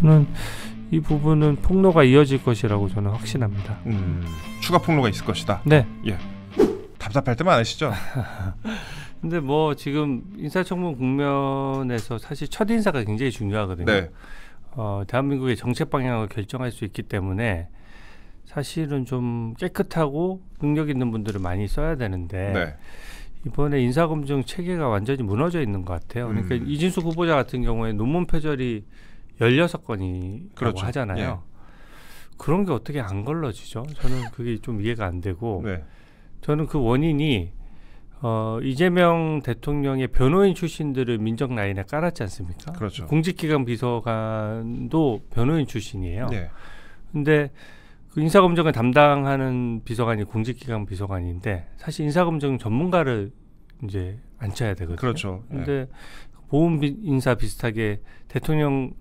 저는 이 부분은 폭로가 이어질 것이라고 저는 확신합니다. 추가 폭로가 있을 것이다. 네. 예. 답답할 때 많으시죠? 근데 뭐 지금 인사청문 국면에서 사실 첫 인사가 굉장히 중요하거든요. 네. 대한민국의 정책 방향을 결정할 수 있기 때문에 사실은 좀 깨끗하고 능력 있는 분들을 많이 써야 되는데 네. 이번에 인사검증 체계가 완전히 무너져 있는 것 같아요. 그러니까 이진숙 후보자 같은 경우에 논문 표절이 16건이라고 그렇죠. 하잖아요. 예. 그런 게 어떻게 안 걸러지죠? 저는 그게 좀 이해가 안 되고 네. 저는 그 원인이 이재명 대통령의 변호인 출신들을 민정 라인에 깔았지 않습니까? 그렇죠. 공직기강 비서관도 변호인 출신이에요. 네. 근데 그 인사검증을 담당하는 비서관이 공직기강 비서관인데 사실 인사검증 전문가를 이제 앉혀야 되거든요. 그렇죠. 근데 보훈 인사 비슷하게 대통령이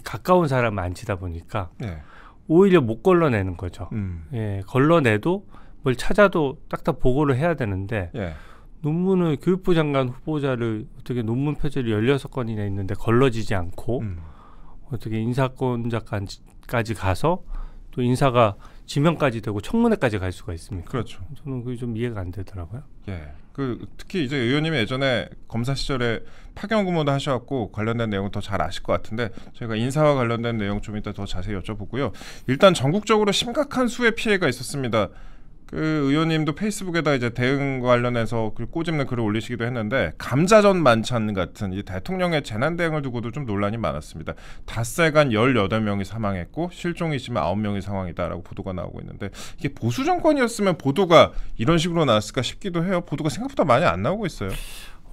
가까운 사람을 앉히다 보니까 네. 오히려 못 걸러내는 거죠. 예, 걸러내도 뭘 찾아도 딱딱 보고를 해야 되는데 예. 논문을 교육부 장관 후보자를 어떻게 논문 표절이 16건이나 있는데 걸러지지 않고 어떻게 인사권자까지 가서 또 인사가 지명까지 되고 청문회까지 갈 수가 있습니까? 그렇죠. 저는 그게 좀 이해가 안 되더라고요. 예. 특히 이제 의원님이 예전에 검사 시절에 파견 근무도 하셔갖고 관련된 내용을 더 잘 아실 것 같은데 저희가 인사와 관련된 내용 좀 이따 더 자세히 여쭤보고요. 일단 전국적으로 심각한 수해 피해가 있었습니다. 그 의원님도 페이스북에다 이제 대응 관련해서 꼬집는 글을 올리시기도 했는데 감자전 만찬 같은 이 대통령의 재난 대응을 두고도 좀 논란이 많았습니다. 닷새간 18명이 사망했고 실종이 있으면 9명의 상황이다라고 보도가 나오고 있는데 이게 보수 정권이었으면 보도가 이런 식으로 나왔을까 싶기도 해요. 보도가 생각보다 많이 안 나오고 있어요.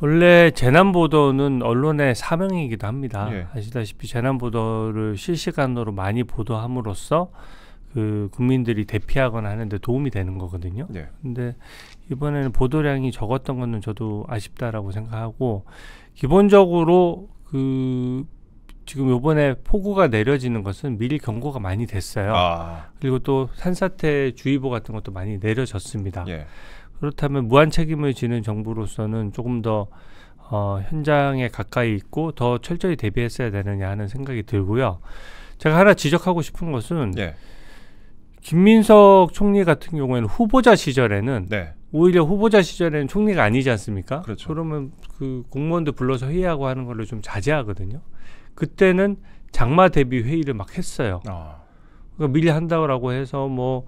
원래 재난 보도는 언론의 사명이기도 합니다. 예. 아시다시피 재난 보도를 실시간으로 많이 보도함으로써 그 국민들이 대피하거나 하는데 도움이 되는 거거든요. 네. 근데 이번에는 보도량이 적었던 거는 저도 아쉽다라고 생각하고 기본적으로 그 지금 이번에 폭우가 내려지는 것은 미리 경고가 많이 됐어요. 그리고 또 산사태 주의보 같은 것도 많이 내려졌습니다. 예. 그렇다면 무한 책임을 지는 정부로서는 조금 더 현장에 가까이 있고 더 철저히 대비했어야 되느냐 하는 생각이 들고요. 제가 하나 지적하고 싶은 것은 예. 김민석 총리 같은 경우에는 후보자 시절에는 네. 오히려 후보자 시절에는 총리가 아니지 않습니까? 그렇죠. 그러면 그 공무원들 불러서 회의하고 하는 걸로 좀 자제하거든요. 그때는 장마 대비 회의를 막 했어요. 그러니까 미리 한다고 해서 뭐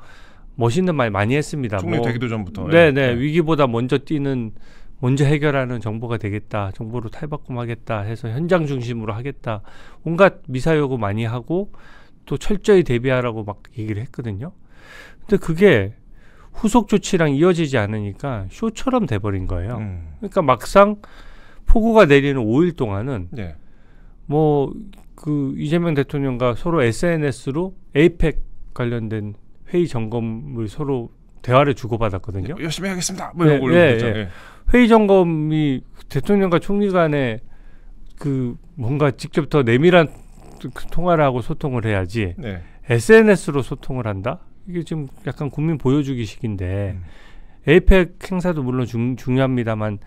멋있는 말 많이 했습니다. 총리 되기도 전부터. 네네. 위기보다 먼저 해결하는 정보가 되겠다. 정보로 탈바꿈하겠다 해서 현장 중심으로 하겠다. 온갖 미사여구 많이 하고 또 철저히 대비하라고 막 얘기를 했거든요. 근데 그게 후속 조치랑 이어지지 않으니까 쇼처럼 돼버린 거예요. 그러니까 막상 폭우가 내리는 5일 동안은 네. 뭐 그 이재명 대통령과 서로 SNS로 에이펙 관련된 회의 점검을 서로 대화를 주고받았거든요. 열심히 하겠습니다. 뭐 이런 걸로 그랬죠. 예. 회의 점검이 대통령과 총리 간에 그 뭔가 직접 더 내밀한 통화를 하고 소통을 해야지 네. SNS로 소통을 한다? 이게 지금 약간 국민 보여주기식인데 에이펙 행사도 물론 중요합니다만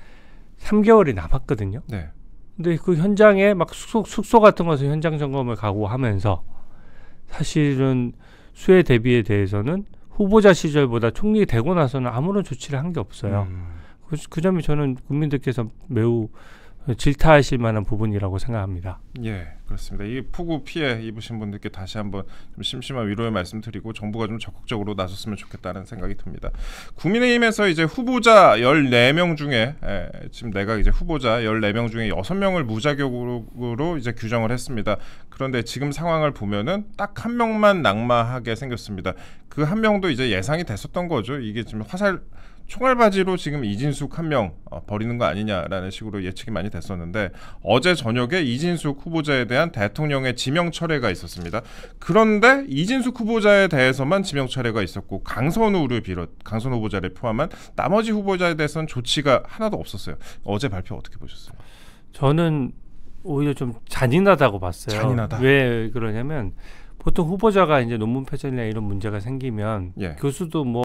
3개월이 남았거든요. 네. 근데 그 현장에 막 숙소 같은 것을 현장 점검을 가고 하면서 사실은 수해 대비에 대해서는 후보자 시절보다 총리 되고 나서는 아무런 조치를 한 게 없어요. 그 점이 저는 국민들께서 매우 질타하실 만한 부분이라고 생각합니다. 예, 그렇습니다. 이 폭우 피해 입으신 분들께 다시 한번 좀 심심한 위로의 말씀드리고 정부가 좀 적극적으로 나섰으면 좋겠다는 생각이 듭니다. 국민의힘에서 이제 후보자 14명 중에 지금 내가 이제 후보자 14명 중에 6명을 무자격으로 이제 규정을 했습니다. 그런데 지금 상황을 보면은 딱 한 명만 낙마하게 생겼습니다. 그 한 명도 이제 예상이 됐었던 거죠. 이게 지금 총알바지로 지금 이진숙 한 명 버리는 거 아니냐라는 식으로 예측이 많이 됐었는데 어제 저녁에 이진숙 후보자에 대한 대통령의 지명 철회가 있었습니다. 그런데 이진숙 후보자에 대해서만 지명 철회가 있었고 강선우 후보자를 포함한 나머지 후보자에 대해서는 조치가 하나도 없었어요. 어제 발표 어떻게 보셨어요? 저는 오히려 좀 잔인하다고 봤어요. 잔인하다. 왜 그러냐면 보통 후보자가 이제 논문 표절이나 이런 문제가 생기면 교수도 뭐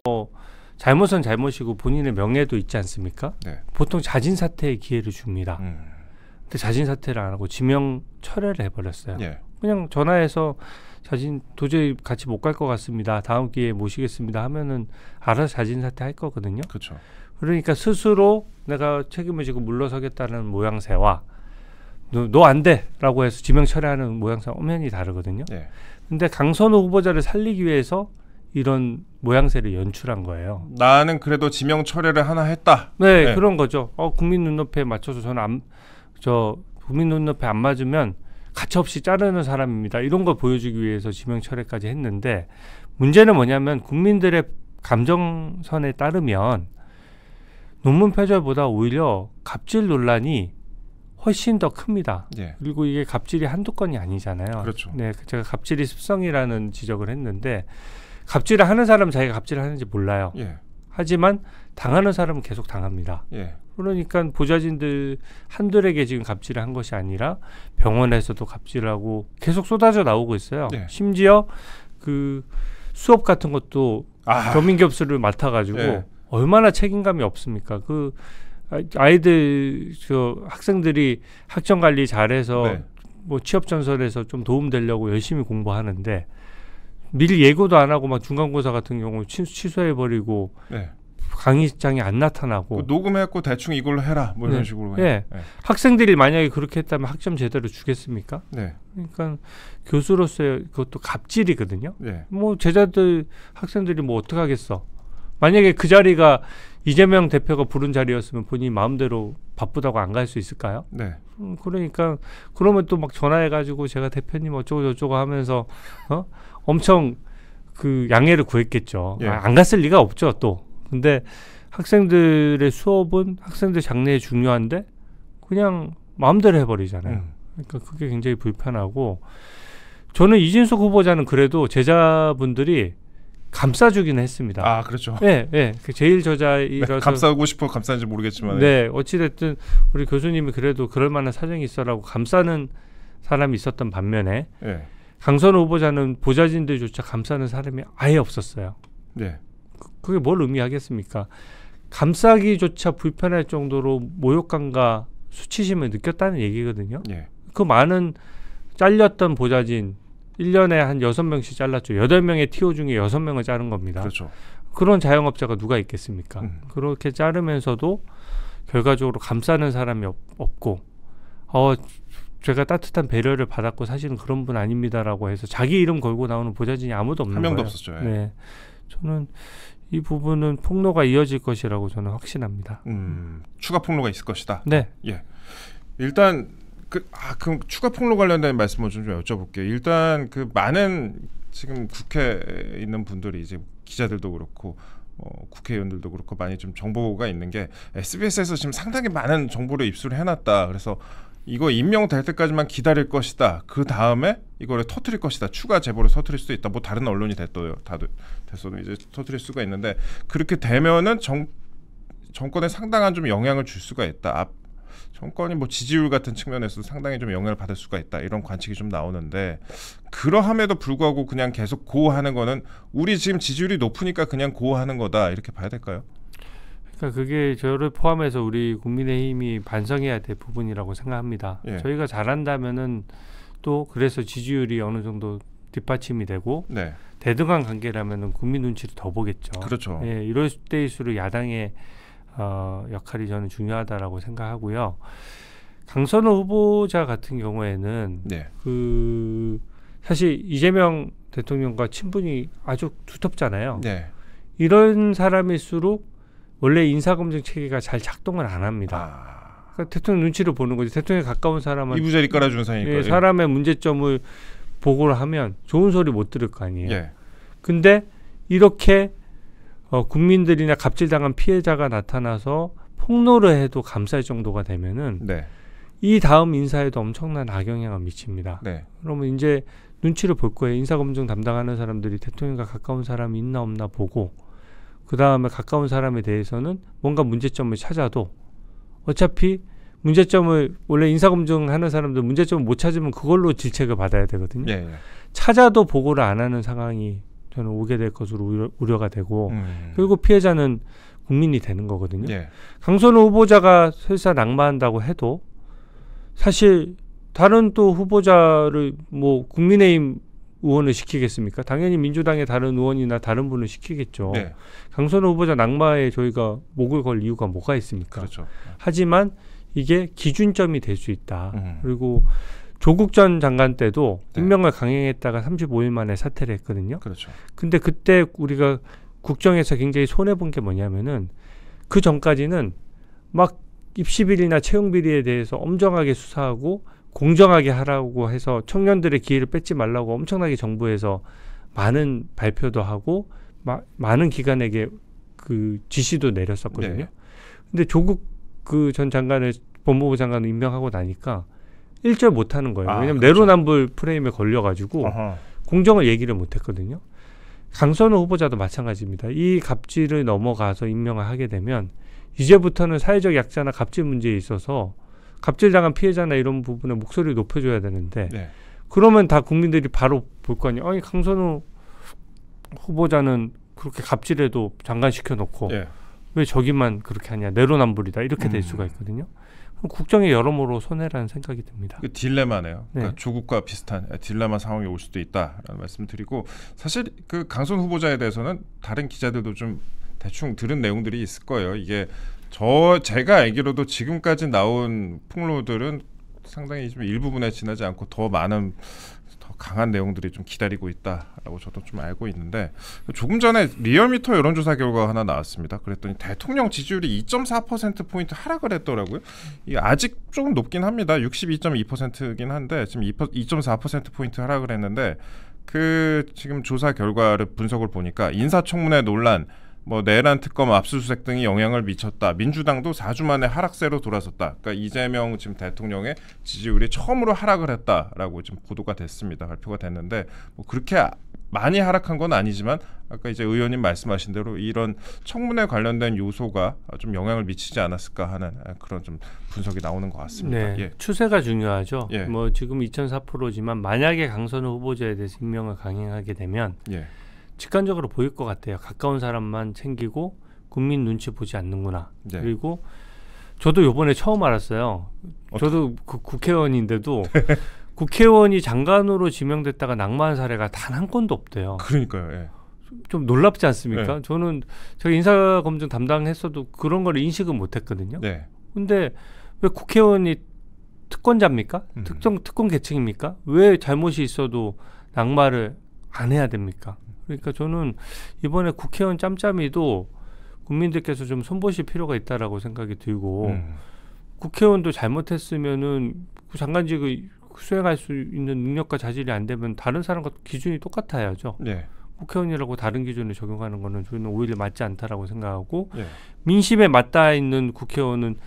잘못은 잘못이고 본인의 명예도 있지 않습니까? 네. 보통 자진 사퇴의 기회를 줍니다. 근데 자진 사퇴를 안 하고 지명 철회를 해버렸어요. 그냥 전화해서 자진 도저히 같이 못 갈 것 같습니다. 다음 기회에 모시겠습니다 하면은 알아서 자진 사퇴할 거거든요. 그렇죠. 그러니까 스스로 내가 책임을 지고 물러서겠다는 모양새와 너 안 돼라고 해서 지명 철회하는 모양새가 엄연히 다르거든요. 예. 근데 강선호 후보자를 살리기 위해서 이런 모양새를 연출한 거예요. 나는 그래도 지명 철회를 하나 했다. 네, 네. 그런 거죠. 국민 눈높이에 맞춰서 저는 국민 눈높이에 안 맞으면 가차없이 자르는 사람입니다. 이런 걸 보여주기 위해서 지명 철회까지 했는데 문제는 뭐냐면 국민들의 감정선에 따르면 논문 표절보다 오히려 갑질 논란이 훨씬 더 큽니다. 예. 그리고 이게 갑질이 한두 건이 아니잖아요. 그렇죠. 네, 제가 갑질이 습성이라는 지적을 했는데 갑질을 하는 사람은 자기가 갑질을 하는지 몰라요. 예. 하지만 당하는 사람은 계속 당합니다. 예. 그러니까 보좌진들 한둘에게 지금 갑질을 한 것이 아니라 병원에서도 갑질을 하고 계속 쏟아져 나오고 있어요. 예. 심지어 그 수업 같은 것도 겸임겹수를 맡아가지고 예. 얼마나 책임감이 없습니까? 그 아이들 학생들이 학점 관리 잘해서 네. 뭐 취업 전선에서 좀 도움되려고 열심히 공부하는데 미리 예고도 안 하고 막 중간고사 같은 경우 취소해 버리고 네. 강의장에 안 나타나고 녹음해갖고 대충 이걸로 해라 뭐 이런 네. 식으로. 예. 네. 학생들이 만약에 그렇게 했다면 학점 제대로 주겠습니까? 네. 그러니까 교수로서의 그것도 갑질이거든요. 네. 뭐 제자들 학생들이 뭐 어떻게 하겠어? 만약에 그 자리가 이재명 대표가 부른 자리였으면 본인이 마음대로 바쁘다고 안 갈 수 있을까요? 네. 그러니까 그러면 또 막 전화해가지고 제가 대표님 어쩌고 저쩌고 하면서 엄청 그 양해를 구했겠죠. 예. 안 갔을 리가 없죠 또. 근데 학생들의 수업은 학생들 장래에 중요한데 그냥 마음대로 해버리잖아요. 그러니까 그게 굉장히 불편하고 저는 이진숙 후보자는 그래도 제자분들이 감싸주기는 했습니다. 아, 그렇죠. 네, 네. 그 제일 저자이라서 네, 감싸고 싶어 감싸는지 모르겠지만. 네, 어찌됐든 우리 교수님이 그래도 그럴 만한 사정이 있어라고 감싸는 사람이 있었던 반면에 네. 강선호 후보자는 보좌진들조차 감싸는 사람이 아예 없었어요. 네. 그게 뭘 의미하겠습니까? 감싸기조차 불편할 정도로 모욕감과 수치심을 느꼈다는 얘기거든요. 예. 그 많은 잘렸던 보좌진 1년에 한 6명씩 잘랐죠. 8명의 TO 중에 6명을 자른 겁니다. 그렇죠. 그런 자영업자가 누가 있겠습니까? 그렇게 자르면서도 결과적으로 감싸는 사람이 없고 제가 따뜻한 배려를 받았고 사실은 그런 분 아닙니다라고 해서 자기 이름 걸고 나오는 보좌진이 아무도 없는 한 명도 거예요. 없었죠. 예. 네, 저는 이 부분은 폭로가 이어질 것이라고 저는 확신합니다. 추가 폭로가 있을 것이다. 네. 예. 일단 그럼 추가 폭로 관련된 말씀을 좀 여쭤볼게요. 일단 그 많은 지금 국회에 있는 분들이 이제 기자들도 그렇고 국회의원들도 그렇고 많이 좀 정보가 있는 게 SBS에서 지금 상당히 많은 정보를 입수를 해놨다. 그래서 이거 임명될 때까지만 기다릴 것이다. 그 다음에 이거를 터뜨릴 것이다. 추가 제보를 터뜨릴 수도 있다. 뭐 다른 언론이 됐어도 이제 터뜨릴 수가 있는데 그렇게 되면은 정권에 상당한 좀 영향을 줄 수가 있다. 정권이 뭐 지지율 같은 측면에서 상당히 좀 영향을 받을 수가 있다. 이런 관측이 좀 나오는데 그러함에도 불구하고 그냥 계속 고하는 거는 우리 지금 지지율이 높으니까 그냥 고하는 거다. 이렇게 봐야 될까요? 그러니까 그게 저를 포함해서 우리 국민의힘이 반성해야 될 부분이라고 생각합니다. 예. 저희가 잘한다면은 또 그래서 지지율이 어느 정도 뒷받침이 되고 네. 대등한 관계라면은 국민 눈치를 더 보겠죠. 그렇죠. 예, 이럴 때일수록 야당의 역할이 저는 중요하다라고 생각하고요. 강선호 후보자 같은 경우에는 네. 사실 이재명 대통령과 친분이 아주 두텁잖아요. 네. 이런 사람일수록 원래 인사검증 체계가 잘 작동을 안 합니다. 그러니까 대통령 눈치를 보는 거지. 대통령에 가까운 사람은 이부자리 깔아주는 사이니까. 예, 사람의 문제점을 보고를 하면 좋은 소리 못 들을 거 아니에요. 예. 근데 이렇게 국민들이나 갑질당한 피해자가 나타나서 폭로를 해도 감쌀 정도가 되면은 네. 이 다음 인사에도 엄청난 악영향을 미칩니다. 네. 그러면 이제 눈치를 볼 거예요. 인사검증 담당하는 사람들이 대통령과 가까운 사람이 있나 없나 보고 그 다음에 가까운 사람에 대해서는 뭔가 문제점을 찾아도 어차피 문제점을 원래 인사검증하는 사람들 문제점을 못 찾으면 그걸로 질책을 받아야 되거든요. 예. 찾아도 보고를 안 하는 상황이 저는 오게 될 것으로 우려가 되고 그리고 피해자는 국민이 되는 거거든요. 예. 강선호 후보자가 설사 낙마한다고 해도 사실 다른 또 후보자를 뭐 국민의힘 의원을 시키겠습니까? 당연히 민주당의 다른 의원이나 다른 분을 시키겠죠. 네. 강선호 후보자 낙마에 저희가 목을 걸 이유가 뭐가 있습니까? 그렇죠. 하지만 이게 기준점이 될 수 있다. 그리고 조국 전 장관 때도 네. 임명을 강행했다가 35일 만에 사퇴를 했거든요. 그렇죠. 근데 그때 우리가 국정에서 굉장히 손해본 게 뭐냐면은 그 전까지는 막 입시비리나 채용비리에 대해서 엄정하게 수사하고 공정하게 하라고 해서 청년들의 기회를 뺏지 말라고 엄청나게 정부에서 많은 발표도 하고 많은 기관에게 그 지시도 내렸었거든요. 네. 근데 조국 그 전 장관을 법무부 장관을 임명하고 나니까 일절 못하는 거예요. 왜냐하면 그렇죠. 내로남불 프레임에 걸려가지고 공정을 얘기를 못했거든요. 강선호 후보자도 마찬가지입니다. 이 갑질을 넘어가서 임명을 하게 되면 이제부터는 사회적 약자나 갑질 문제에 있어서 갑질당한 피해자나 이런 부분에 목소리를 높여줘야 되는데 네. 그러면 다 국민들이 바로 볼 거 아니에요. 아니 강선호 후보자는 그렇게 갑질해도 장관 시켜놓고 예. 왜 저기만 그렇게 하냐. 내로남불이다. 이렇게 될 수가 있거든요. 국정에 여러모로 손해라는 생각이 듭니다. 그 딜레마네요. 그러니까 네. 조국과 비슷한 딜레마 상황이 올 수도 있다라는 말씀드리고 사실 그 강선 후보자에 대해서는 다른 기자들도 좀 대충 들은 내용들이 있을 거예요. 이게 제가 알기로도 지금까지 나온 폭로들은 상당히 좀 일부분에 지나지 않고 더 많은 더 강한 내용들이 좀 기다리고 있다라고 저도 좀 알고 있는데 조금 전에 리얼미터 여론조사 결과가 하나 나왔습니다. 그랬더니 대통령 지지율이 2.4%포인트 하락을 했더라고요. 이게 아직 조금 높긴 합니다. 62.2%긴 한데 지금 2.4%포인트 하락을 했는데 그 지금 조사 결과를 분석을 보니까 인사청문회 논란 뭐 내란 특검 압수수색 등이 영향을 미쳤다. 민주당도 4주 만에 하락세로 돌아섰다. 그러니까 이재명 지금 대통령의 지지율이 처음으로 하락을 했다라고 지금 보도가 됐습니다. 발표가 됐는데 뭐 그렇게 많이 하락한 건 아니지만 아까 이제 의원님 말씀하신 대로 이런 청문회 관련된 요소가 좀 영향을 미치지 않았을까 하는 그런 좀 분석이 나오는 것 같습니다. 네, 예. 추세가 중요하죠. 예. 뭐 지금 2.4%지만 만약에 강선호 후보자에 대해서 임명을 강행하게 되면 예. 직관적으로 보일 것 같아요. 가까운 사람만 챙기고 국민 눈치 보지 않는구나. 네. 그리고 저도 요번에 처음 알았어요. 저도 국회의원인데도 국회의원이 장관으로 지명됐다가 낙마한 사례가 단 한 건도 없대요. 그러니까요. 예. 좀 놀랍지 않습니까? 네. 저는 제가 인사검증 담당했어도 그런 걸 인식은 못했거든요. 네. 근데 왜 국회의원이 특권자입니까? 특권 계층입니까? 왜 잘못이 있어도 낙마를 안 해야 됩니까? 그러니까 저는 이번에 국회의원 짬짬이도 국민들께서 좀 손보실 필요가 있다라고 생각이 들고 국회의원도 잘못했으면은 그 장관직을 수행할 수 있는 능력과 자질이 안 되면 다른 사람과 기준이 똑같아야죠. 네. 국회의원이라고 다른 기준을 적용하는 거는 저는 오히려 맞지 않다라고 생각하고 네. 민심에 맞닿아 있는 국회의원은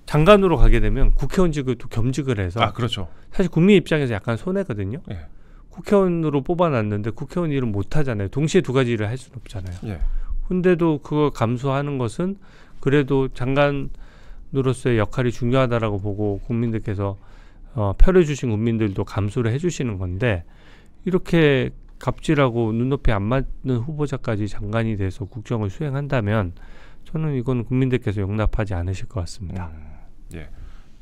장관으로 가게 되면 국회의원직을 또 겸직을 해서 그렇죠. 사실 국민 입장에서 약간 손해거든요. 예. 국회의원으로 뽑아놨는데 국회의원 일은 못하잖아요. 동시에 두 가지 일을 할 수는 없잖아요. 예. 근데도 그걸 감수하는 것은 그래도 장관으로서의 역할이 중요하다라고 보고 국민들께서 표를 주신 국민들도 감수를 해주시는 건데 이렇게 갑질하고 눈높이 안 맞는 후보자까지 장관이 돼서 국정을 수행한다면 저는 이건 국민들께서 용납하지 않으실 것 같습니다. 예.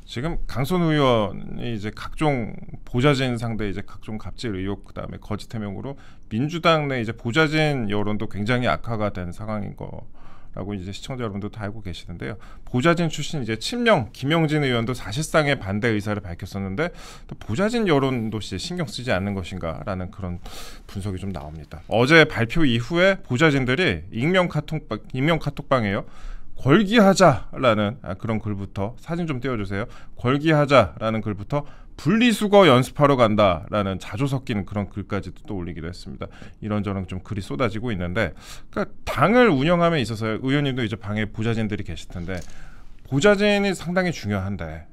지금 강선호 의원이 이제 각종 보좌진 상대 이제 각종 갑질 의혹 그다음에 거짓 해명으로 민주당 내 이제 보좌진 여론도 굉장히 악화가 된 상황인 거라고 이제 시청자 여러분도 다 알고 계시는데요. 보좌진 출신 이제 친명 김영진 의원도 사실상의 반대 의사를 밝혔었는데 또 보좌진 여론도 신경 쓰지 않는 것인가라는 그런 분석이 좀 나옵니다. 어제 발표 이후에 보좌진들이 익명 카톡방에요. 걸기하자라는 그런 글부터 사진 좀 띄워주세요. 걸기하자라는 글부터 분리수거 연습하러 간다라는 자조 섞이는 그런 글까지도 또 올리기도 했습니다. 이런저런 좀 글이 쏟아지고 있는데 그러니까 당을 운영함에 있어서 의원님도 이제 방에 보좌진들이 계실 텐데 보좌진이 상당히 중요한데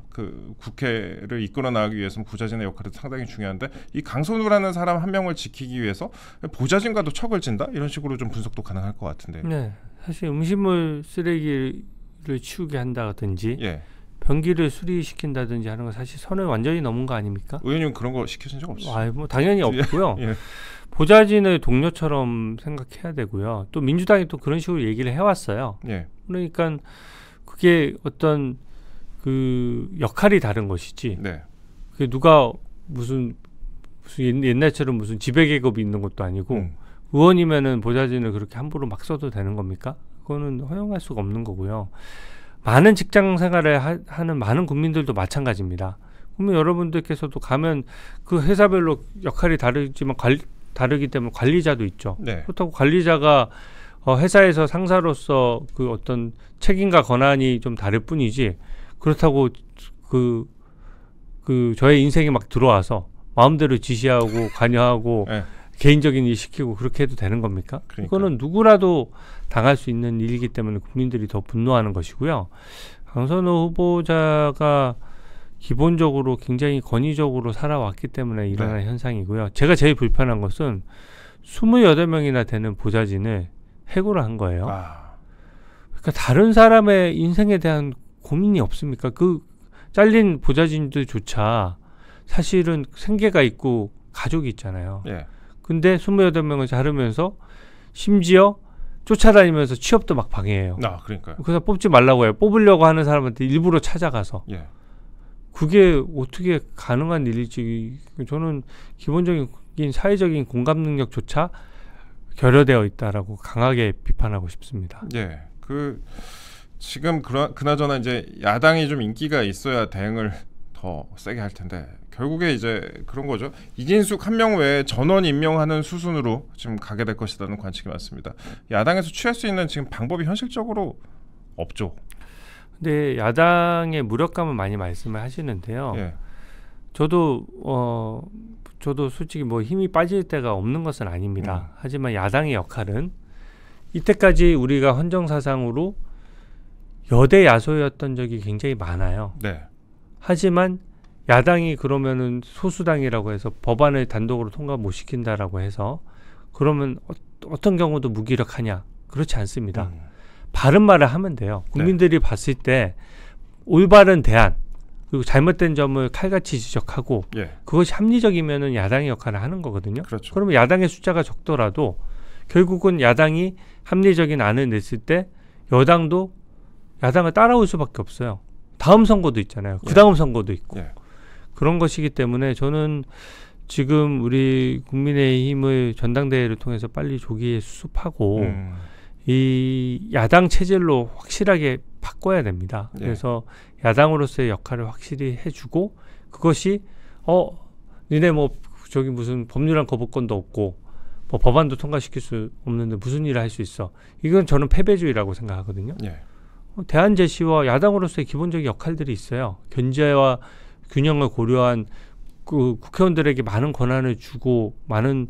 그 국회를 이끌어 나가기 위해서는 보좌진의 역할이 상당히 중요한데 이 강선우라는 사람 한 명을 지키기 위해서 보좌진과도 척을 진다? 이런 식으로 좀 분석도 가능할 것 같은데. 네. 사실 음식물 쓰레기를 치우게 한다든지 예. 변기를 수리시킨다든지 하는 건 사실 선을 완전히 넘은 거 아닙니까? 의원님 그런 거 시키신 적 없으시죠? 뭐 당연히 없고요. 예. 보좌진을 동료처럼 생각해야 되고요. 또 민주당이 또 그런 식으로 얘기를 해왔어요. 예. 그러니까 그게 어떤 그 역할이 다른 것이지. 네. 그 누가 무슨 옛날처럼 무슨 지배계급이 있는 것도 아니고 의원이면은 보좌진을 그렇게 함부로 막 써도 되는 겁니까? 그거는 허용할 수가 없는 거고요. 많은 직장 생활을 하는 많은 국민들도 마찬가지입니다. 그러면 여러분들께서도 가면 그 회사별로 역할이 다르지만 다르기 때문에 관리자도 있죠. 네. 그렇다고 관리자가 회사에서 상사로서 그 어떤 책임과 권한이 좀 다를 뿐이지 그렇다고 그 저의 인생에 막 들어와서 마음대로 지시하고 관여하고 네. 개인적인 일 시키고 그렇게 해도 되는 겁니까? 그러니까. 이거는 누구라도 당할 수 있는 일이기 때문에 국민들이 더 분노하는 것이고요. 강선호 후보자가 기본적으로 굉장히 권위적으로 살아왔기 때문에 일어난 현상이고요. 제가 제일 불편한 것은 28명이나 되는 보좌진을 해고를 한 거예요. 그러니까 다른 사람의 인생에 대한 고민이 없습니까? 그 잘린 보좌진들조차 사실은 생계가 있고 가족이 있잖아요. 예. 근데 28명을 자르면서 심지어 쫓아다니면서 취업도 막 방해해요. 그러니까요. 그래서 뽑지 말라고 해요. 뽑으려고 하는 사람한테 일부러 찾아가서. 예. 그게 어떻게 가능한 일일지 저는 기본적인 사회적인 공감 능력조차 결여되어 있다라고 강하게 비판하고 싶습니다. 예. 지금 그나저나 이제 야당이 좀 인기가 있어야 대응을 더 세게 할 텐데 결국에 이제 그런 거죠. 이진숙 한 명 외에 전원 임명하는 수순으로 지금 가게 될 것이라는 관측이 많습니다. 야당에서 취할 수 있는 지금 방법이 현실적으로 없죠. 근데 야당의 무력감은 많이 말씀을 하시는데요. 예. 저도 솔직히 뭐 힘이 빠질 때가 없는 것은 아닙니다. 하지만 야당의 역할은 이때까지 우리가 헌정사상으로 여대 야소였던 적이 굉장히 많아요. 네. 하지만 야당이 그러면은 소수당이라고 해서 법안을 단독으로 통과 못 시킨다라고 해서 그러면 어떤 경우도 무기력하냐? 그렇지 않습니다. 바른 말을 하면 돼요. 국민들이 봤을 때 올바른 대안 그리고 잘못된 점을 칼같이 지적하고 그것이 합리적이면은 야당의 역할을 하는 거거든요. 그렇죠. 그러면 야당의 숫자가 적더라도 결국은 야당이 합리적인 안을 냈을 때 여당도 야당을 따라올 수밖에 없어요. 다음 선거도 있잖아요. 그 다음 선거도 있고. 그런 것이기 때문에 저는 지금 우리 국민의힘을 전당대회를 통해서 빨리 조기에 수습하고 이 야당 체질로 확실하게 바꿔야 됩니다. 그래서 야당으로서의 역할을 확실히 해주고 그것이 니네 뭐 저기 무슨 법률안 거부권도 없고 뭐 법안도 통과시킬 수 없는데 무슨 일을 할 수 있어. 이건 저는 패배주의라고 생각하거든요. 대안 제시와 야당으로서의 기본적인 역할들이 있어요. 견제와 균형을 고려한 그 국회의원들에게 많은 권한을 주고 많은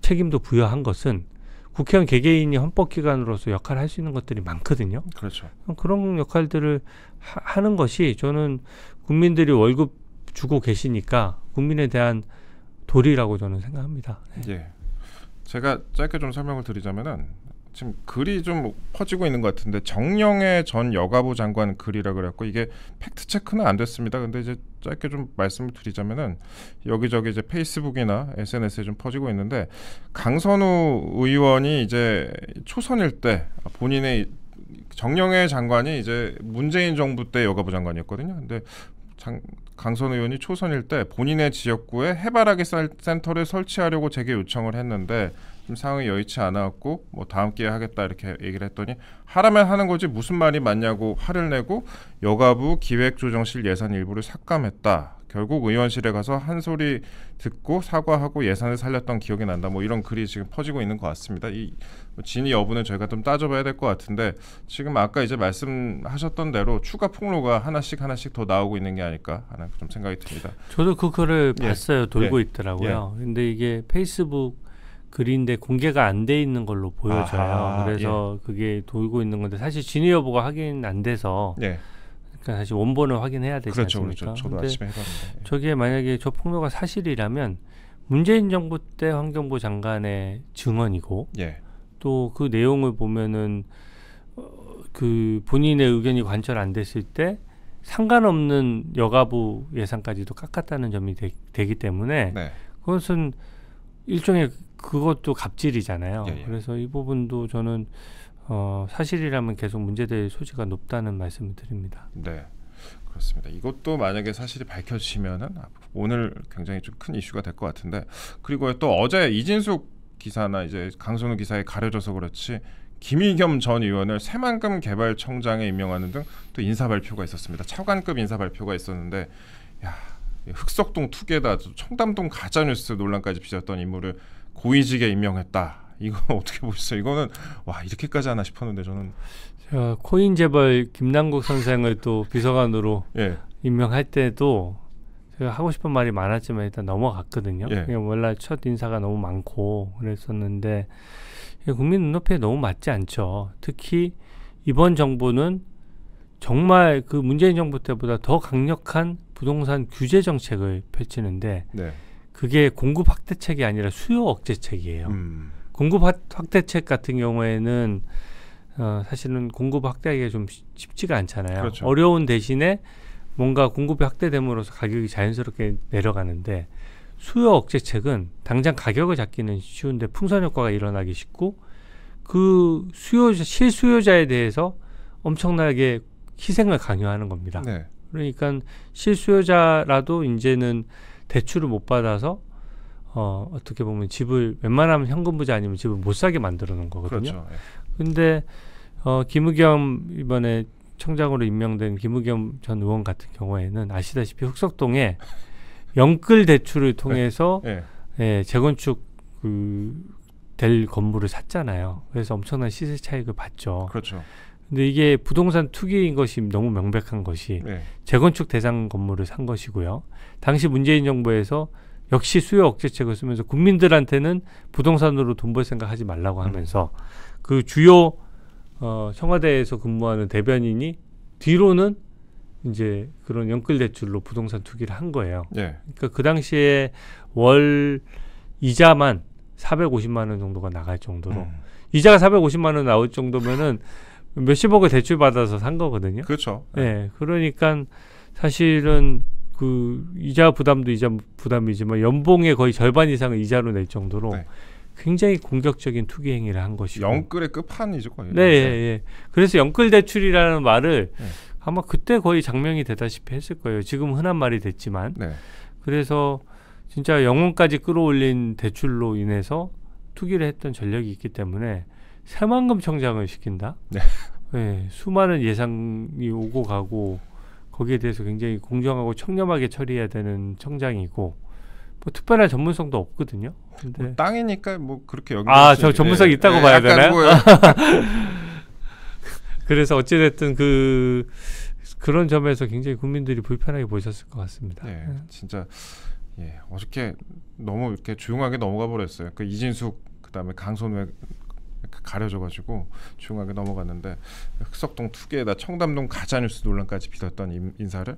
책임도 부여한 것은 국회의원 개개인이 헌법기관으로서 역할을 할 수 있는 것들이 많거든요. 그렇죠. 그런 역할들을 하는 것이 저는 국민들이 월급 주고 계시니까 국민에 대한 도리라고 저는 생각합니다. 예. 제가 짧게 좀 설명을 드리자면은 지금 글이 좀 퍼지고 있는 것 같은데 정영애 전 여가부 장관 글이라 그랬고 이게 팩트 체크는 안 됐습니다. 근데 이제 짧게 좀 말씀을 드리자면은 여기저기 이제 페이스북이나 SNS에 좀 퍼지고 있는데 강선우 의원이 이제 초선일 때 본인의 정영애 장관이 이제 문재인 정부 때 여가부 장관이었거든요. 근데 강선우 의원이 초선일 때 본인의 지역구에 해바라기 센터를 설치하려고 제게 요청을 했는데 좀 상황이 여의치 않았고 뭐 다음 기회에 하겠다 이렇게 얘기를 했더니 하라면 하는 거지 무슨 말이 맞냐고 화를 내고 여가부 기획조정실 예산 일부를 삭감했다. 결국 의원실에 가서 한 소리 듣고 사과하고 예산을 살렸던 기억이 난다. 뭐 이런 글이 지금 퍼지고 있는 것 같습니다. 이 진위 여부는 저희가 좀 따져봐야 될 것 같은데 지금 아까 이제 말씀하셨던 대로 추가 폭로가 하나씩 더 나오고 있는 게 아닐까 하는 좀 생각이 듭니다. 저도 그 글을 봤어요. 돌고 있더라고요. 근데 이게 페이스북 글인데 공개가 안 돼 있는 걸로 보여져요. 그래서 그게 돌고 있는 건데 사실 진위 여부가 확인 안 돼서 그러니까 사실 원본을 확인해야 되지 않습니까? 그렇죠. 저도 아침에 해봤는데. 저게 만약에 저 폭로가 사실이라면 문재인 정부 때 환경부 장관의 증언이고 또 그 내용을 보면은 그 본인의 의견이 관철 안 됐을 때 상관없는 여가부 예산까지도 깎았다는 점이 되기 때문에 그것은 일종의 그것도 갑질이잖아요. 그래서 이 부분도 저는 사실이라면 계속 문제될 소지가 높다는 말씀을 드립니다. 네, 그렇습니다. 이것도 만약에 사실이 밝혀지면은 오늘 굉장히 좀 큰 이슈가 될 것 같은데 그리고 또 어제 이진숙 기사나 이제 강선우 기사에 가려져서 그렇지 김의겸 전 의원을 새만금 개발청장에 임명하는 등 또 인사 발표가 있었습니다. 차관급 인사 발표가 있었는데 야, 흑석동 투게다 청담동 가짜뉴스 논란까지 빚었던 인물을 고위직에 임명했다. 이거 어떻게 보셨어요? 이거는 와 이렇게까지 하나 싶었는데 저는 제가 코인 재벌 김남국 선생을 또 비서관으로 예. 임명할 때도 제가 하고 싶은 말이 많았지만 일단 넘어갔거든요. 예. 그냥 원래 첫 인사가 너무 많고 그랬었는데 국민 눈높이에 너무 맞지 않죠. 특히 이번 정부는 정말 그 문재인 정부 때보다 더 강력한 부동산 규제 정책을 펼치는데 네. 그게 공급 확대책이 아니라 수요 억제책이에요. 공급 확대책 같은 경우에는 사실은 공급 확대하기가 좀 쉽지가 않잖아요. 그렇죠. 어려운 대신에 뭔가 공급이 확대됨으로써 가격이 자연스럽게 내려가는데 수요 억제책은 당장 가격을 잡기는 쉬운데 풍선 효과가 일어나기 쉽고 그 실수요자에 대해서 엄청나게 희생을 강요하는 겁니다. 네. 그러니까 실수요자라도 이제는 대출을 못 받아서 어떻게 보면 집을 웬만하면 현금 부자 아니면 집을 못 사게 만들어 놓은 거거든요. 그렇죠. 예. 근데 김의겸 이번에 청장으로 임명된 김의겸 전 의원 같은 경우에는 아시다시피 흑석동에 영끌 대출을 통해서 예. 예, 재건축 될 건물을 샀잖아요. 그래서 엄청난 시세 차익을 봤죠. 그렇죠. 근데 이게 부동산 투기인 것이 너무 명백한 것이 예. 재건축 대상 건물을 산 것이고요. 당시 문재인 정부에서 역시 수요 억제책을 쓰면서 국민들한테는 부동산으로 돈 벌 생각하지 말라고 하면서 그 주요 청와대에서 근무하는 대변인이 뒤로는 이제 그런 연끌 대출로 부동산 투기를 한 거예요. 예. 그러니까 그 당시에 월 이자만 450만 원 정도가 나갈 정도로 이자가 450만 원 나올 정도면은 몇십억을 대출 받아서 산 거거든요. 그렇죠. 네, 그러니까 사실은 그 이자 부담도 이자 부담이지만 연봉의 거의 절반 이상을 이자로 낼 정도로 네. 굉장히 공격적인 투기 행위를 한 것이고. 영끌의 끝판이죠, 거의. 네, 예, 예. 그래서 영끌 대출이라는 말을 네. 아마 그때 거의 장명이 되다시피 했을 거예요. 지금 흔한 말이 됐지만. 네. 그래서 진짜 영혼까지 끌어올린 대출로 인해서 투기를 했던 전력이 있기 때문에 새만금 청장을 시킨다. 네. 네, 수많은 예상이 오고 가고 거기에 대해서 굉장히 공정하고 청렴하게 처리해야 되는 청장이고 뭐 특별한 전문성도 없거든요. 근데 뭐 땅이니까 뭐 그렇게 여기 저 전문성 있다고 봐야 되나요? 그래서 어찌됐든 그런 점에서 굉장히 국민들이 불편하게 보셨을 것 같습니다. 네, 진짜 어저께 너무 이렇게 조용하게 넘어가 버렸어요. 그 이진숙 그다음에 강선우에 가려져가지고 조용하게 넘어갔는데 흑석동 투기에다 청담동 가짜뉴스 논란까지 빚었던 인사를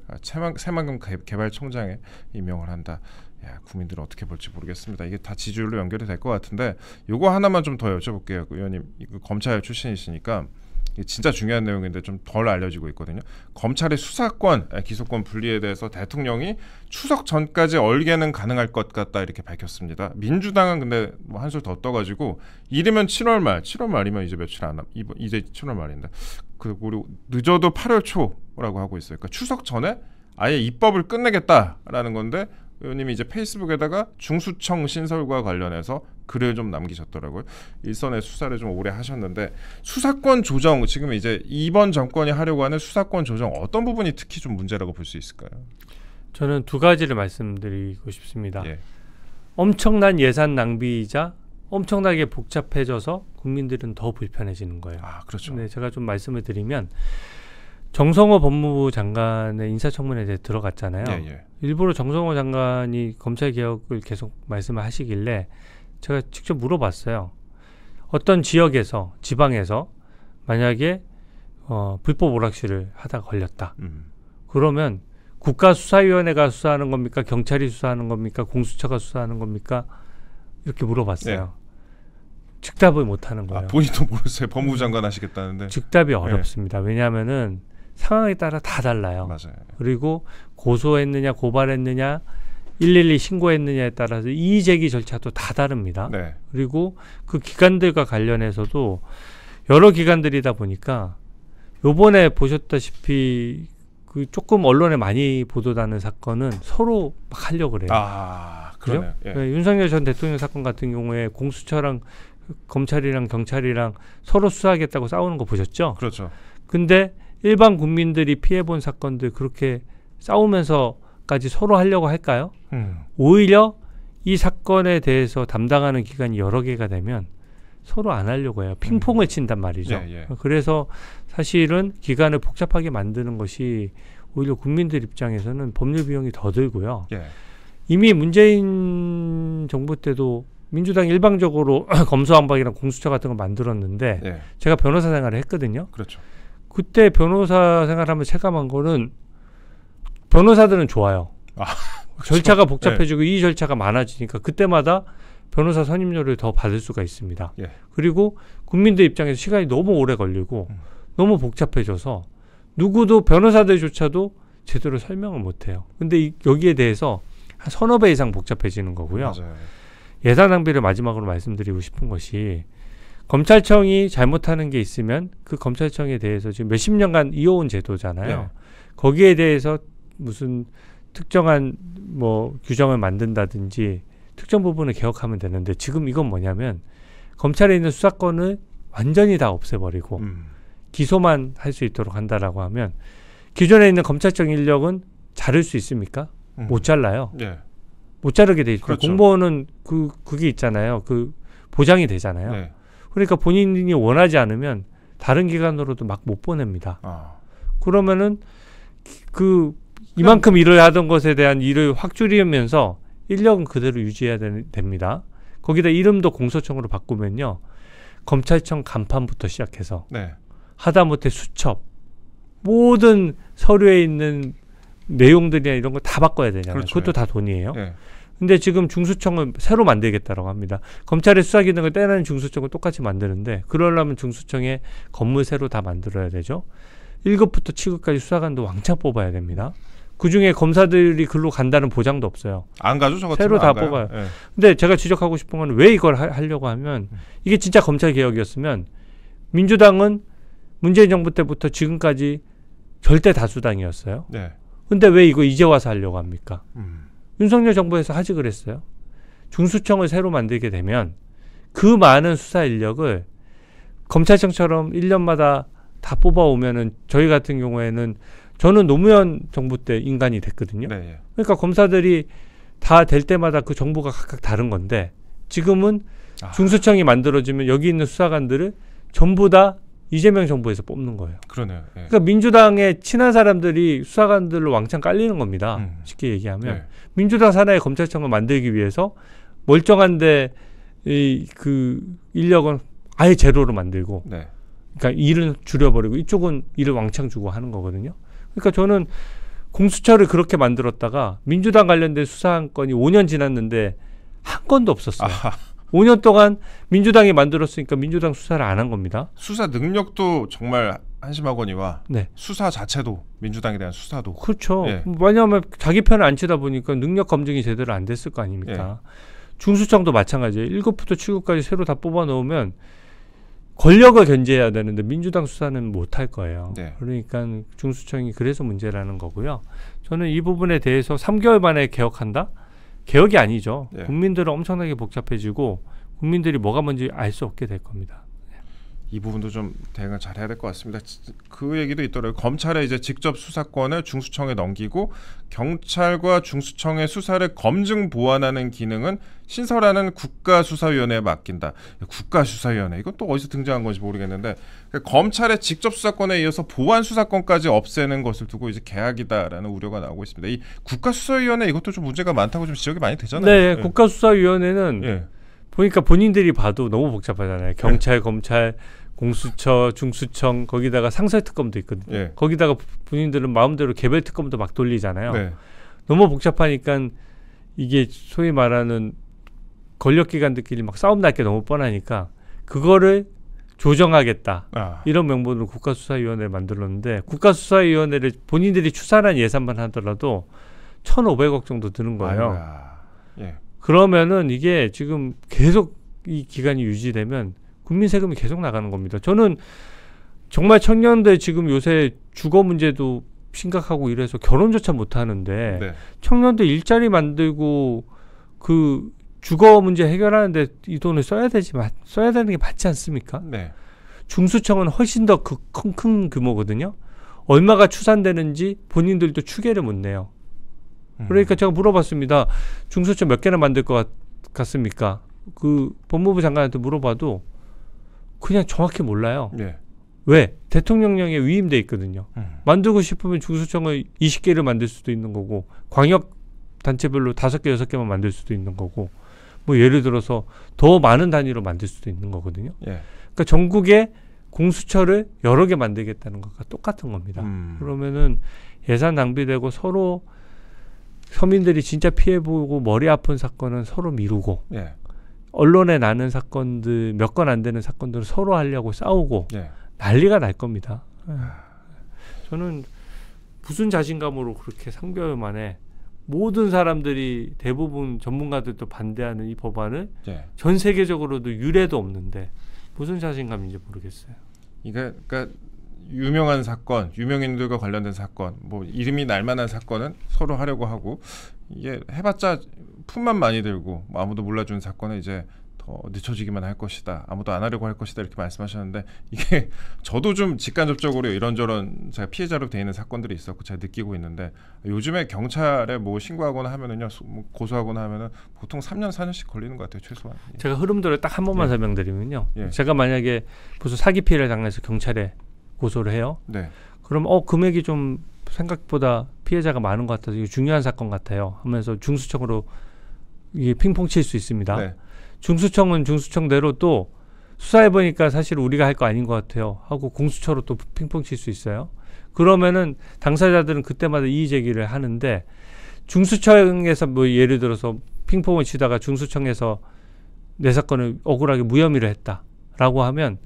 새만금 개발청장에 임명을 한다. 야, 국민들은 어떻게 볼지 모르겠습니다. 이게 다 지지율로 연결이 될 것 같은데 요거 하나만 좀 더 여쭤볼게요. 의원님 검찰 출신이시니까 이게 진짜 중요한 내용인데 좀 덜 알려지고 있거든요. 검찰의 수사권, 기소권 분리에 대해서 대통령이 추석 전까지 얼개는 가능할 것 같다 이렇게 밝혔습니다. 민주당은 근데 뭐 한술 더 떠가지고 이르면 7월 말이면 이제 며칠 안 이제 7월 말인데 그리고 늦어도 8월 초라고 하고 있어요. 그러니까 추석 전에 아예 입법을 끝내겠다라는 건데 의원님이 이제 페이스북에다가 중수청 신설과 관련해서 글을 좀 남기셨더라고요. 일선의 수사를 좀 오래 하셨는데 수사권 조정 지금 이제 이번 정권이 하려고 하는 수사권 조정 어떤 부분이 특히 좀 문제라고 볼 수 있을까요? 저는 두 가지를 말씀드리고 싶습니다. 예. 엄청난 예산 낭비이자 엄청나게 복잡해져서 국민들은 더 불편해지는 거예요. 아, 그렇죠. 네, 제가 좀 말씀을 드리면 정성호 법무부 장관의 인사청문회에 대해 들어갔잖아요. 예. 일부러 정성호 장관이 검찰개혁을 계속 말씀을 하시길래 제가 직접 물어봤어요. 어떤 지역에서 지방에서 만약에 불법 오락실을 하다 걸렸다. 그러면 국가수사위원회가 수사하는 겁니까? 경찰이 수사하는 겁니까? 공수처가 수사하는 겁니까? 이렇게 물어봤어요. 네. 즉답을 못하는 거예요. 본인도 모르세요. 법무부 장관 하시겠다는데. 즉답이 어렵습니다. 왜냐하면은 상황에 따라 다 달라요. 맞아요. 그리고 고소했느냐 고발했느냐 112 신고했느냐에 따라서 이의 제기 절차도 다 다릅니다. 네. 그리고 그 기관들과 관련해서도 여러 기관들이다 보니까 요번에 보셨다시피 그 조금 언론에 많이 보도되는 사건은 서로 막 하려고 그래요. 그죠? 예. 윤석열 전 대통령 사건 같은 경우에 공수처랑 검찰이랑 경찰이랑 서로 수사하겠다고 싸우는 거 보셨죠? 그렇죠. 근데 일반 국민들이 피해본 사건들 그렇게 싸우면서까지 서로 하려고 할까요? 오히려 이 사건에 대해서 담당하는 기관이 여러 개가 되면 서로 안 하려고 해요. 핑퐁을 친단 말이죠. 그래서 사실은 기관을 복잡하게 만드는 것이 오히려 국민들 입장에서는 법률 비용이 더 들고요. 이미 문재인 정부 때도 민주당이 일방적으로 검수완박이랑 공수처 같은 걸 만들었는데 제가 변호사 생활을 했거든요. 그렇죠. 그때 변호사 생활하면 체감한 거는 변호사들은 좋아요. 절차가 복잡해지고 이 절차가 많아지니까 그때마다 변호사 선임료를 더 받을 수가 있습니다. 그리고 국민들 입장에서 시간이 너무 오래 걸리고 너무 복잡해져서 누구도 변호사들조차도 제대로 설명을 못해요. 근데 여기에 대해서 한 서너 배 이상 복잡해지는 거고요. 맞아요. 예산 낭비를 마지막으로 말씀드리고 싶은 것이 검찰청이 잘못하는 게 있으면 그 검찰청에 대해서 지금 몇십 년간 이어온 제도잖아요. 거기에 대해서 무슨 특정한 뭐 규정을 만든다든지 특정 부분을 개혁하면 되는데 지금 이건 뭐냐면 검찰에 있는 수사권을 완전히 다 없애버리고 기소만 할 수 있도록 한다라고 하면 기존에 있는 검찰청 인력은 자를 수 있습니까? 못 잘라요. 못 자르게 돼 있고 그렇죠. 공무원은 그게 있잖아요. 그 보장이 되잖아요. 그러니까 본인이 원하지 않으면 다른 기관으로도 막 못 보냅니다. 그러면은 이만큼 일을 하던 것에 대한 일을 확 줄이면서 인력은 그대로 유지해야 됩니다. 거기다 이름도 공소청으로 바꾸면요. 검찰청 간판부터 시작해서 하다못해 수첩 모든 서류에 있는 내용들이나 이런 거 다 바꿔야 되잖아요. 그렇죠. 그것도 다 돈이에요. 근데 지금 중수청을 새로 만들겠다라고 합니다. 검찰의 수사 기능을 떼내는 중수청을 똑같이 만드는데 그러려면 중수청에 건물 새로 다 만들어야 되죠. 1급부터 7급까지 수사관도 왕창 뽑아야 됩니다. 그중에 검사들이 글로 간다는 보장도 없어요. 안 가죠, 저 같은 새로 다 뽑아요. 근데 제가 지적하고 싶은 건 왜 이걸 하려고 하면 이게 진짜 검찰 개혁이었으면 민주당은 문재인 정부 때부터 지금까지 절대 다수당이었어요. 근데 왜 이거 이제 와서 하려고 합니까? 윤석열 정부에서 하지 그랬어요. 중수청을 새로 만들게 되면 그 많은 수사 인력을 검찰청처럼 1년마다 다 뽑아오면은 저희 같은 경우에는 저는 노무현 정부 때 인간이 됐거든요. 그러니까 검사들이 다 될 때마다 그 정보가 각각 다른 건데 지금은 중수청이 만들어지면 여기 있는 수사관들을 전부 다 이재명 정부에서 뽑는 거예요. 그러니까 민주당에 친한 사람들이 수사관들로 왕창 깔리는 겁니다. 쉽게 얘기하면 민주당 산하의 검찰청을 만들기 위해서 멀쩡한데 그 인력은 아예 제로로 만들고 그러니까 일은 줄여버리고 이쪽은 일을 왕창 주고 하는 거거든요. 그러니까 저는 공수처를 그렇게 만들었다가 민주당 관련된 수사안건이 5년 지났는데 한 건도 없었어요. 5년 동안 민주당이 만들었으니까 민주당 수사를 안 한 겁니다. 수사 능력도 정말 한심하거니와 수사 자체도 민주당에 대한 수사도 그렇죠. 왜냐하면 자기 편을 안 치다 보니까 능력 검증이 제대로 안 됐을 거 아닙니까? 중수청도 마찬가지예요. 1급부터 7급까지 새로 다 뽑아 놓으면 권력을 견제해야 되는데 민주당 수사는 못 할 거예요. 그러니까 중수청이 그래서 문제라는 거고요. 저는 이 부분에 대해서 3개월 만에 개혁한다? 개혁이 아니죠. 국민들은 엄청나게 복잡해지고 국민들이 뭐가 뭔지 알 수 없게 될 겁니다. 이 부분도 좀 대응을 잘 해야 될 것 같습니다. 그 얘기도 있더라고요. 검찰에 이제 직접 수사권을 중수청에 넘기고 경찰과 중수청의 수사를 검증 보완하는 기능은 신설하는 국가수사위원회에 맡긴다. 국가수사위원회 이건 또 어디서 등장한 건지 모르겠는데 검찰의 직접 수사권에 이어서 보완 수사권까지 없애는 것을 두고 이제 개혁이다라는 우려가 나오고 있습니다. 이 국가수사위원회 이것도 좀 문제가 많다고 좀 지적이 많이 되잖아요. 국가수사위원회는 보니까 본인들이 봐도 너무 복잡하잖아요. 경찰, 검찰, 공수처, 중수청 거기다가 상설특검도 있거든요. 거기다가 본인들은 마음대로 개별 특검도 막 돌리잖아요. 너무 복잡하니까 이게 소위 말하는 권력기관들끼리 막 싸움 날 게 너무 뻔하니까 그거를 조정하겠다. 이런 명분으로 국가수사위원회를 만들었는데 국가수사위원회를 본인들이 추산한 예산만 하더라도 1,500억 정도 드는 거예요. 그러면은 이게 지금 계속 이 기간이 유지되면 국민 세금이 계속 나가는 겁니다. 저는 정말 청년들 지금 요새 주거 문제도 심각하고 이래서 결혼조차 못 하는데 네. 청년들 일자리 만들고 그 주거 문제 해결하는데 이 돈을 써야 되는 게 맞지 않습니까? 네. 중수청은 훨씬 더 큰 규모거든요. 얼마가 추산되는지 본인들도 추계를 못 내요. 그러니까 제가 물어봤습니다. 중수청 몇 개나 만들 것 같습니까? 그 법무부 장관한테 물어봐도 그냥 정확히 몰라요. 네. 왜? 대통령령에 위임돼 있거든요. 만들고 싶으면 중수청을 20개를 만들 수도 있는 거고 광역 단체별로 5개, 6개만 만들 수도 있는 거고 뭐 예를 들어서 더 많은 단위로 만들 수도 있는 거거든요. 예. 그러니까 전국에 공수처를 여러 개 만들겠다는 것과 똑같은 겁니다. 그러면은 예산 낭비되고 서로 서민들이 진짜 피해보고 머리 아픈 사건은 서로 미루고 예. 언론에 나는 사건들 몇 건 안 되는 사건들을 서로 하려고 싸우고 예. 난리가 날 겁니다. 저는 무슨 자신감으로 그렇게 상별만에 모든 사람들이 대부분 전문가들도 반대하는 이 법안을 예. 전 세계적으로도 유례도 없는데 무슨 자신감인지 모르겠어요. 그러니까 유명한 사건, 유명인들과 관련된 사건, 뭐 이름이 날만한 사건은 서로 하려고 하고 이게 해봤자 품만 많이 들고 뭐 아무도 몰라주는 사건은 이제 더 늦춰지기만 할 것이다. 아무도 안 하려고 할 것이다. 이렇게 말씀하셨는데 이게 저도 좀 직간접적으로 이런저런 제가 피해자로 돼 있는 사건들이 있었고 제가 느끼고 있는데 요즘에 경찰에 뭐 신고하거나 하면은요, 뭐 고소하거나 하면은 보통 3년, 4년씩 걸리는 것 같아요, 최소한. 예. 제가 흐름들을 딱 한 번만 설명드리면요. 예. 제가 만약에 무슨 사기 피해를 당해서 경찰에 고소를 해요. 네. 그럼 금액이 좀 생각보다 피해자가 많은 것 같아서 이거 중요한 사건 같아요. 하면서 중수청으로 이게 핑퐁 칠 수 있습니다. 네. 중수청은 중수청대로 또 수사해보니까 사실 우리가 할 거 아닌 것 같아요 하고 공수처로 또 핑퐁 칠 수 있어요. 그러면은 당사자들은 그때마다 이의 제기를 하는데 중수청에서 뭐 예를 들어서 핑퐁을 치다가 중수청에서 내 사건을 억울하게 무혐의를 했다라고 하면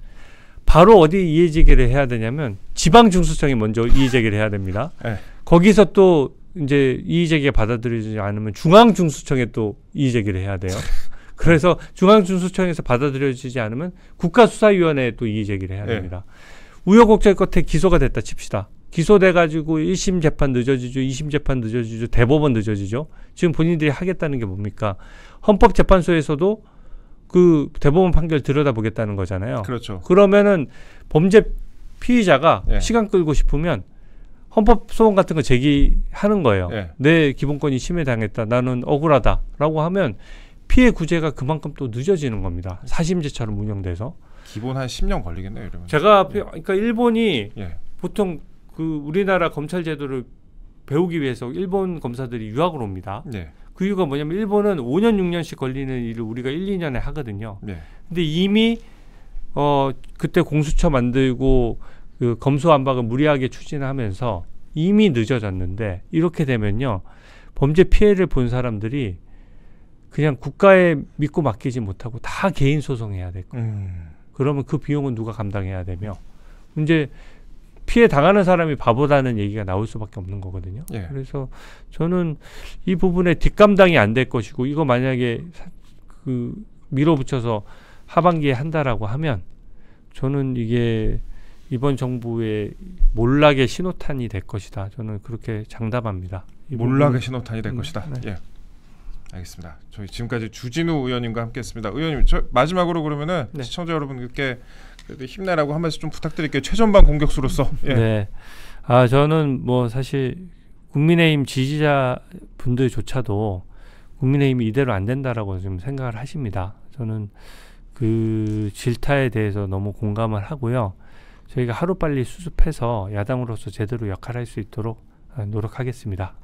바로 어디 이의 제기를 해야 되냐면 지방 중수청이 먼저 이의 제기를 해야 됩니다. 네. 거기서 또 이제 이의 제기가 받아들여지지 않으면 중앙 중수청에 또 이의 제기를 해야 돼요. 그래서 중앙중수청에서 받아들여지지 않으면 국가수사위원회에 또 이의 제기를 해야 됩니다. 우여곡절 끝에 기소가 됐다 칩시다. 기소돼가지고 1심 재판 늦어지죠. 2심 재판 늦어지죠. 대법원 늦어지죠. 지금 본인들이 하겠다는 게 뭡니까? 헌법재판소에서도 그 대법원 판결 들여다보겠다는 거잖아요. 그렇죠. 그러면은 범죄 피의자가 예. 시간 끌고 싶으면 헌법소원 같은 거 제기하는 거예요. 예. 내 기본권이 침해당했다. 나는 억울하다라고 하면 피해 구제가 그만큼 또 늦어지는 겁니다. 사심제처럼 운영돼서. 기본 한 10년 걸리겠네요, 이러면. 제가 그러니까 일본이 예. 보통 그 우리나라 검찰 제도를 배우기 위해서 일본 검사들이 유학을 옵니다. 네. 그 이유가 뭐냐면 일본은 5년 6년씩 걸리는 일을 우리가 1, 2년에 하거든요. 네. 근데 이미 그때 공수처 만들고 그 검수완박을 무리하게 추진하면서 이미 늦어졌는데 이렇게 되면요. 범죄 피해를 본 사람들이 그냥 국가에 믿고 맡기지 못하고 다 개인 소송해야 될 거예요. 그러면 그 비용은 누가 감당해야 되며 이제 피해 당하는 사람이 바보다는 얘기가 나올 수밖에 없는 거거든요. 예. 그래서 저는 이 부분에 뒷감당이 안 될 것이고 이거 만약에 그 밀어붙여서 하반기에 한다라고 하면 저는 이게 이번 정부의 몰락의 신호탄이 될 것이다. 저는 그렇게 장담합니다. 몰락의 신호탄이 될 것이다. 네. 예. 알겠습니다. 저희 지금까지 주진우 의원님과 함께했습니다. 의원님, 저 마지막으로 그러면은 네. 시청자 여러분께 그래도 힘내라고 한 말씀 좀 부탁드릴게요. 최전방 공격수로서. 예. 네. 저는 뭐 사실 국민의힘 지지자 분들조차도 국민의힘이 이대로 안 된다라고 좀 생각을 하십니다. 저는 그 질타에 대해서 너무 공감을 하고요. 저희가 하루빨리 수습해서 야당으로서 제대로 역할할 수 있도록 노력하겠습니다.